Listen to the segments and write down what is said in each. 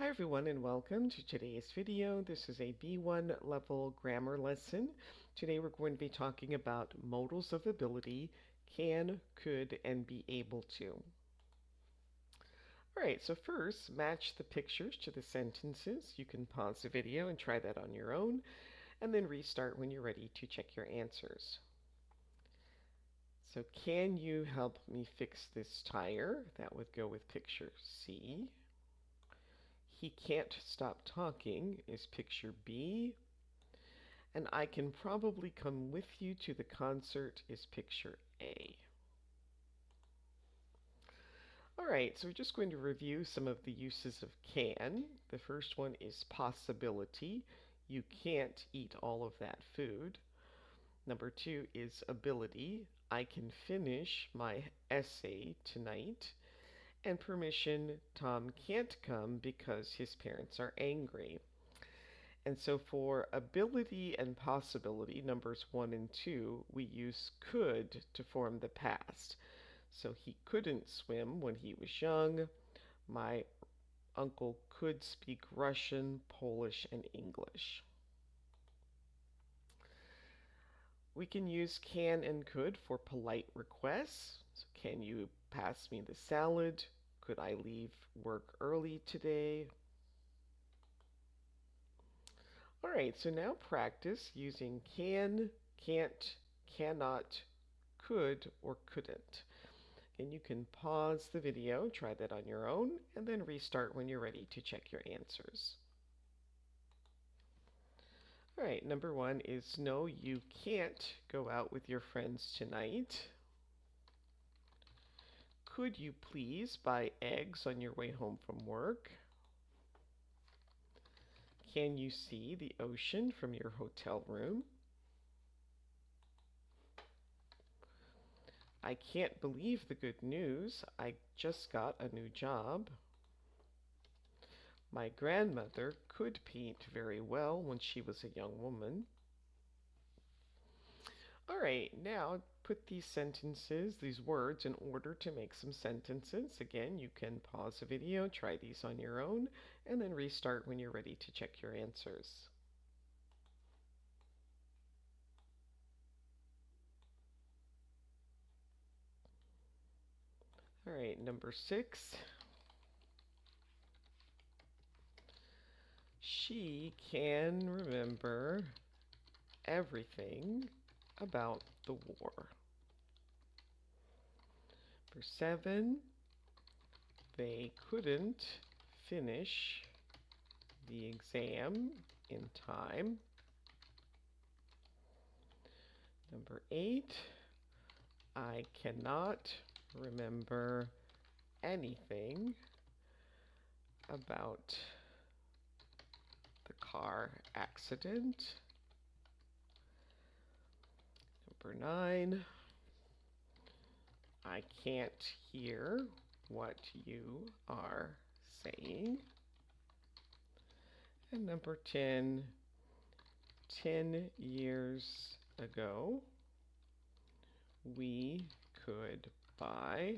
Hi everyone and welcome to today's video. This is a B1 level grammar lesson. Today we're going to be talking about modals of ability, can, could, and be able to. Alright, so first match the pictures to the sentences. You can pause the video and try that on your own, and then restart when you're ready to check your answers. So can you help me fix this tire? That would go with picture C. He can't stop talking is picture B. And I can probably come with you to the concert is picture A. Alright, so we're just going to review some of the uses of can. The first one is possibility. You can't eat all of that food. Number two is ability. I can finish my essay tonight. And permission, Tom can't come because his parents are angry. And so for ability and possibility, numbers 1 and 2, we use could to form the past. So he couldn't swim when he was young. My uncle could speak Russian, Polish, and English. We can use can and could for polite requests. So can you pass me the salad? Could I leave work early today? Alright, so now practice using can, can't, cannot, could, or couldn't. And you can pause the video, try that on your own, and then restart when you're ready to check your answers. Alright, number 1 is no, you can't go out with your friends tonight. Could you please buy eggs on your way home from work? Can you see the ocean from your hotel room? I can't believe the good news. I just got a new job. My grandmother could paint very well when she was a young woman. Alright, now put these sentences, these words, in order to make some sentences. Again, you can pause the video, try these on your own, and then restart when you're ready to check your answers. Alright, number 6. She can remember everything about the war. Number 7. They couldn't finish the exam in time. Number 8. I cannot remember anything about the car accident. Number 9. I can't hear what you are saying. And number 10. 10 years ago, we could buy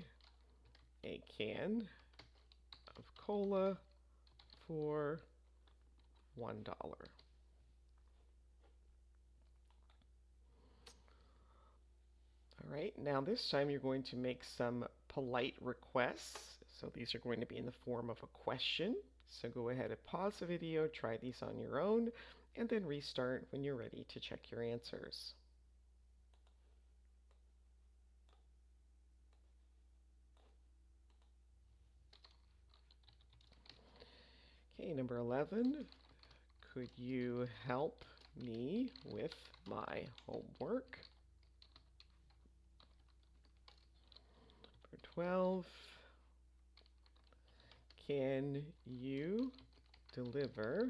a can of cola for $1. Alright, now this time you're going to make some polite requests. So these are going to be in the form of a question. So go ahead and pause the video, try these on your own, and then restart when you're ready to check your answers. Okay, number 11. Could you help me with my homework? Number 12. Can you deliver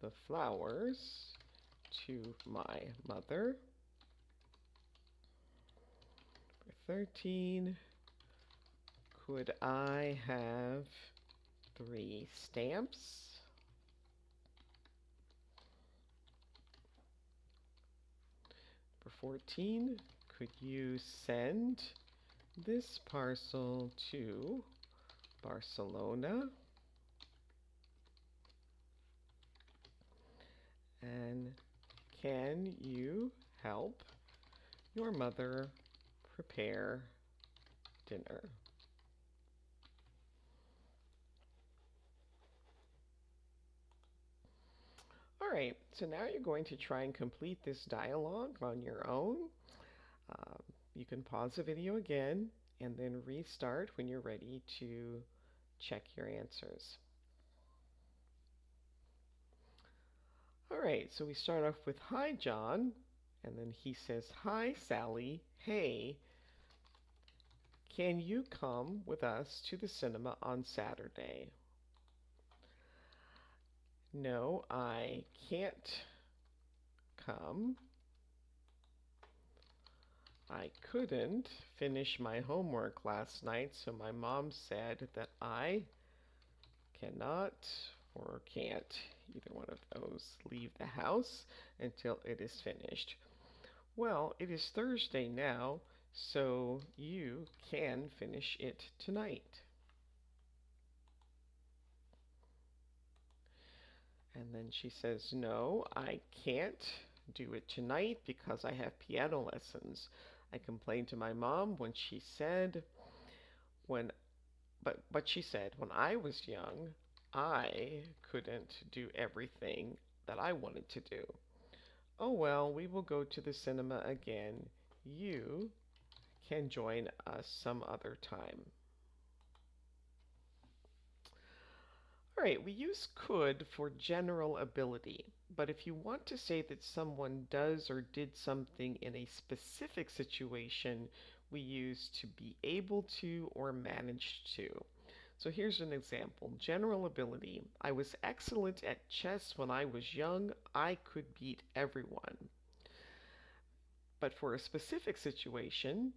the flowers to my mother? Number 13. Could I have 3 stamps? Number 14. Could you send this parcel to Barcelona? then can you help your mother prepare dinner? All right, so now you're going to try and complete this dialogue on your own. Um, you can pause the video again and then restart when you're ready to check your answers. All right, so we start off with hi, John, and then he says, hi, Sally. Hey, can you come with us to the cinema on Saturday? No, I can't come. I couldn't finish my homework last night, so my mom said that I cannot or can't, either one of those, leave the house until it is finished. Well, it is Thursday now, so you can finish it tonight. And then she says, no, I can't do it tonight because I have piano lessons. I complained to my mom when she said, when, but she said, when I was young, I couldn't do everything that I wanted to do. Oh well, we will go to the cinema again. You can join us some other time. All right, we use could for general ability, but if you want to say that someone does or did something in a specific situation, we use to be able to or managed to. So here's an example. General ability. I was excellent at chess when I was young. I could beat everyone. But for a specific situation,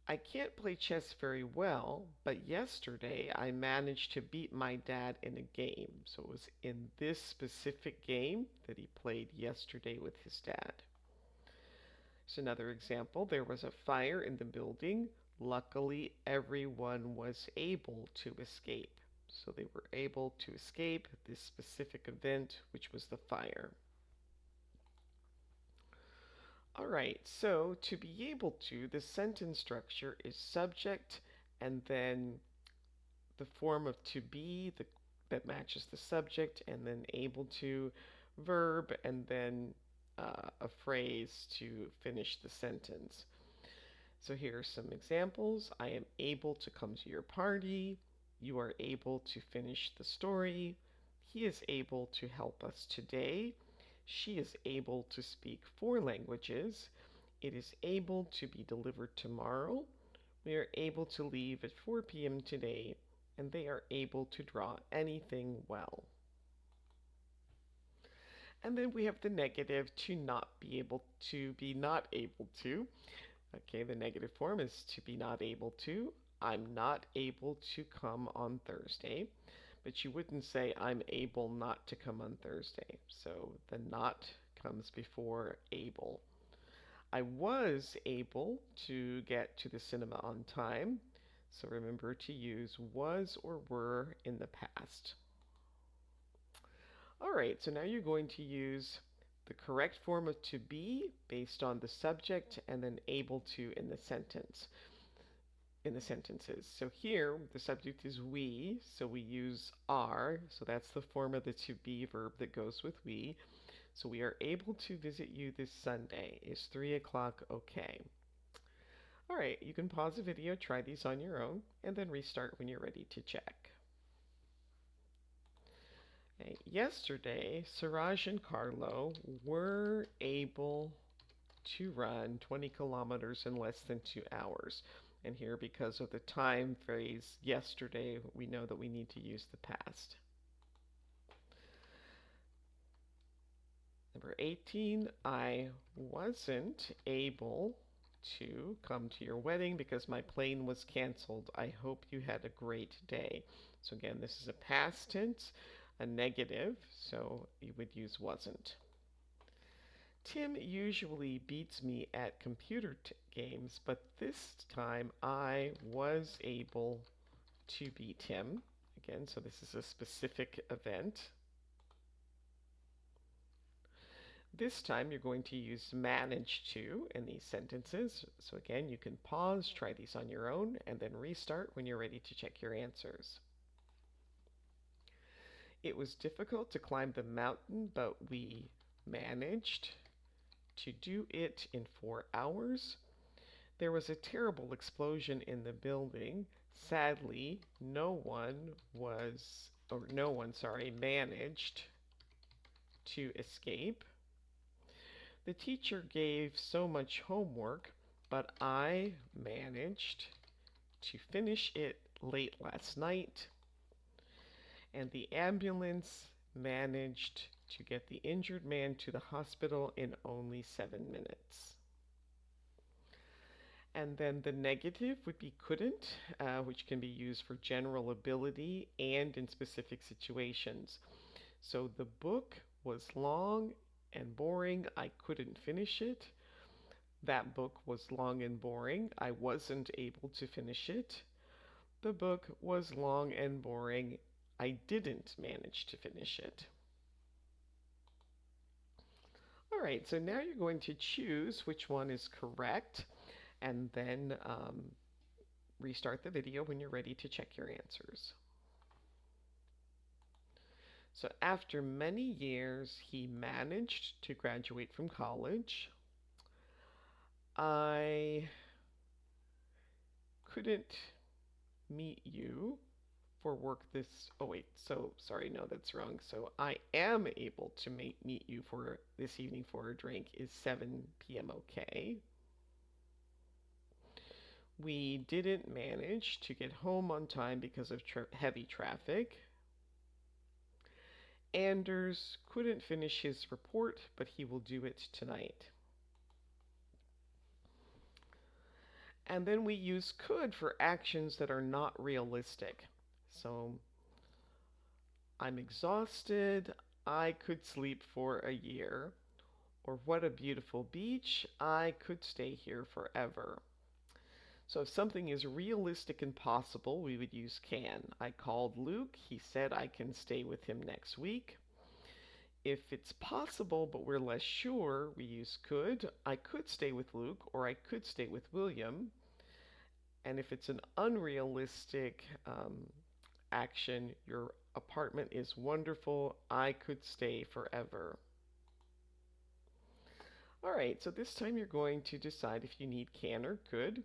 I can't play chess very well, but yesterday I managed to beat my dad in a game. So it was in this specific game that he played yesterday with his dad. Here's another example. There was a fire in the building. Luckily, everyone was able to escape. So they were able to escape this specific event, which was the fire. All right, so to be able to, the sentence structure is subject and then the form of to be that matches the subject, and then able to, verb, and then a phrase to finish the sentence. So here are some examples. I am able to come to your party. You are able to finish the story. He is able to help us today. She is able to speak 4 languages. It is able to be delivered tomorrow. We are able to leave at 4 p.m. today, and they are able to draw anything well. And then we have the negative, to not be able to, be not able to. Okay, the negative form is to be not able to. I'm not able to come on Thursday. But you wouldn't say I'm able not to come on Thursday. So the not comes before able. I was able to get to the cinema on time. So remember to use was or were in the past. All right, so now you're going to use the correct form of to be based on the subject and then able to in the sentence. In the sentences. So here the subject is we, so we use are, so that's the form of the to be verb that goes with we. So we are able to visit you this Sunday. Is 3 o'clock okay? All right, you can pause the video, try these on your own, and then restart when you're ready to check. Okay. Yesterday, Suraj and Carlo were able to run 20 kilometers in less than 2 hours. And here, because of the time phrase yesterday, we know that we need to use the past. Number 18, I wasn't able to come to your wedding because my plane was canceled. I hope you had a great day. So again, this is a past tense, a negative, so you would use wasn't. Tim usually beats me at computer games, but this time I was able to beat him. Again, so this is a specific event. This time you're going to use managed to in these sentences. So again, you can pause, try these on your own, and then restart when you're ready to check your answers. It was difficult to climb the mountain, but we managed to do it in 4 hours. There was a terrible explosion in the building. Sadly, no one, sorry, managed to escape. The teacher gave so much homework, but I managed to finish it late last night. And the ambulance managed to get the injured man to the hospital in only 7 minutes. And then the negative would be couldn't, which can be used for general ability and in specific situations. So the book was long and boring. I couldn't finish it. That book was long and boring. I wasn't able to finish it. The book was long and boring. I didn't manage to finish it. All right, so now you're going to choose which one is correct and then restart the video when you're ready to check your answers. So after many years, he managed to graduate from college. I couldn't meet you for work this. Oh, wait. So, sorry. No, that's wrong. So, I am able to meet you for this evening for a drink. Is 7 p.m. okay? We didn't manage to get home on time because of heavy traffic. Anders couldn't finish his report, but he will do it tonight. And then we use could for actions that are not realistic. So, I'm exhausted. I could sleep for a year. Or what a beautiful beach. I could stay here forever. So if something is realistic and possible, we would use can. I called Luke. He said I can stay with him next week. If it's possible but we're less sure, we use could. I could stay with Luke or I could stay with William. And if it's an unrealistic action, your apartment is wonderful. I could stay forever. All right, so this time you're going to decide if you need can or could.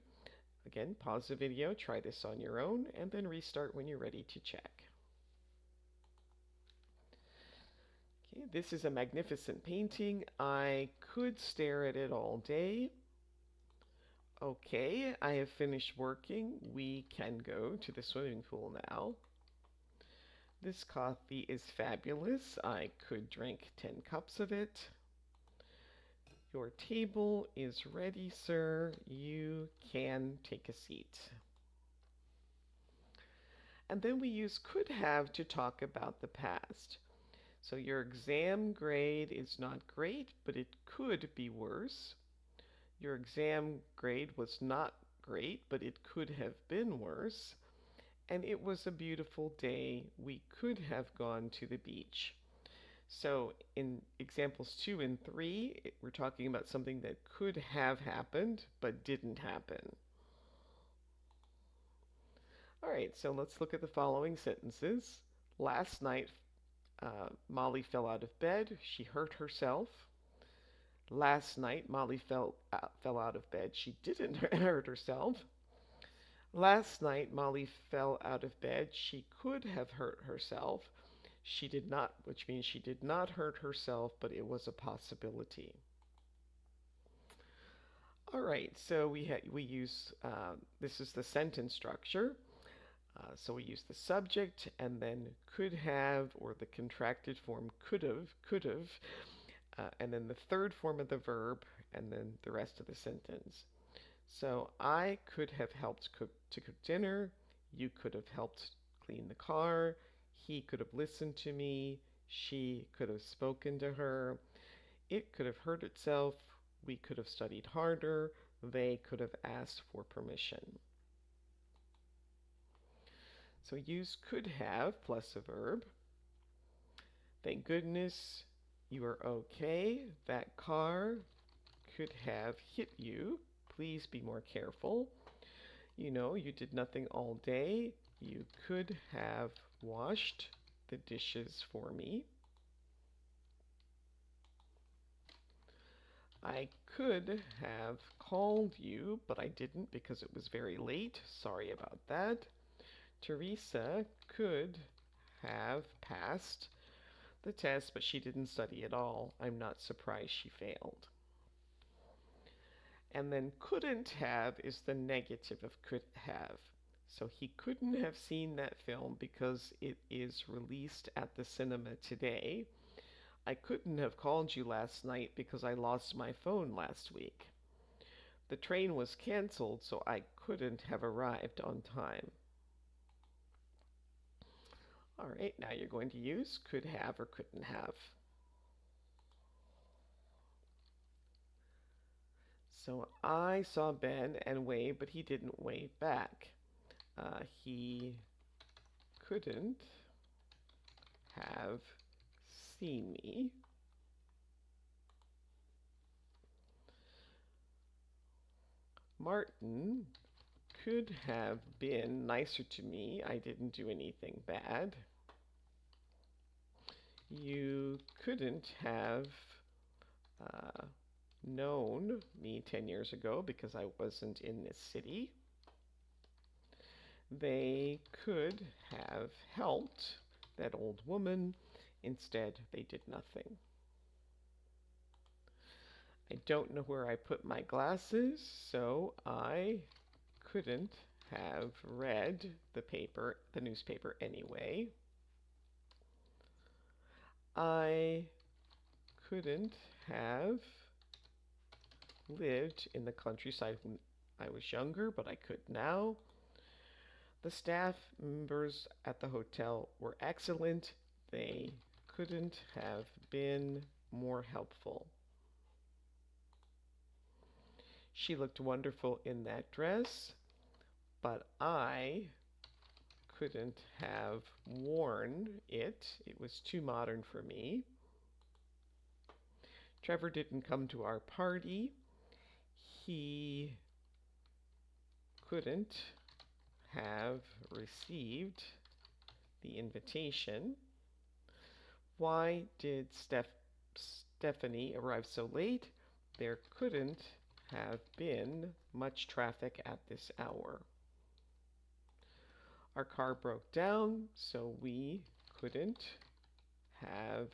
Again, pause the video, try this on your own, and then restart when you're ready to check. Okay, this is a magnificent painting. I could stare at it all day. Okay, I have finished working. We can go to the swimming pool now. This coffee is fabulous. I could drink 10 cups of it. Your table is ready, sir. You can take a seat. And then we use could have to talk about the past. So your exam grade is not great, but it could be worse. Your exam grade was not great, but it could have been worse. And it was a beautiful day. We could have gone to the beach. So in examples 2 and 3, we're talking about something that could have happened but didn't happen. All right, so let's look at the following sentences. Last night, Molly fell out of bed. She hurt herself. Last night, Molly fell out of bed. She didn't hurt herself. Last night, Molly fell out of bed. She could have hurt herself. She did not, which means she did not hurt herself, but it was a possibility. All right, so we use, this is the sentence structure. So we use the subject and then could have, or the contracted form could have, and then the third form of the verb, and then the rest of the sentence. So I could have helped cook dinner. You could have helped clean the car. He could have listened to me. She could have spoken to her. It could have hurt itself. We could have studied harder. They could have asked for permission. So use could have plus a verb. Thank goodness You are okay. That car could have hit you. Please be more careful. You know, you did nothing all day. You could have washed the dishes for me. I could have called you, but I didn't because it was very late. Sorry about that. Teresa could have passed the test, but she didn't study at all. I'm not surprised she failed. And then couldn't have is the negative of could have. So he couldn't have seen that film because it is released at the cinema today. I couldn't have called you last night because I lost my phone last week. The train was canceled, so I couldn't have arrived on time. All right, now you're going to use could have or couldn't have. So I saw Ben and wave, but he didn't wave back. He couldn't have seen me. Martin could have been nicer to me. I didn't do anything bad. You couldn't have uh, known me 10 years ago because I wasn't in this city. They could have helped that old woman. Instead, they did nothing. I don't know where I put my glasses, so I couldn't have read the newspaper anyway. I couldn't have lived in the countryside when I was younger, but I could now. The staff members at the hotel were excellent. They couldn't have been more helpful. She looked wonderful in that dress, but I couldn't have worn it. It was too modern for me. Trevor didn't come to our party. He couldn't have received the invitation. Why did Stephanie arrive so late? There couldn't have been much traffic at this hour. Our car broke down, so we couldn't have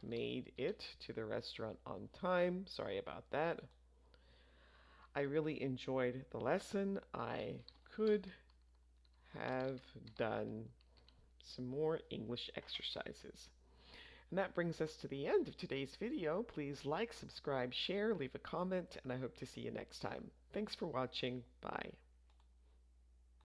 made it to the restaurant on time. Sorry about that. I really enjoyed the lesson. I could have done some more English exercises. And that brings us to the end of today's video. Please like, subscribe, share, leave a comment, and I hope to see you next time. Thanks for watching. Bye.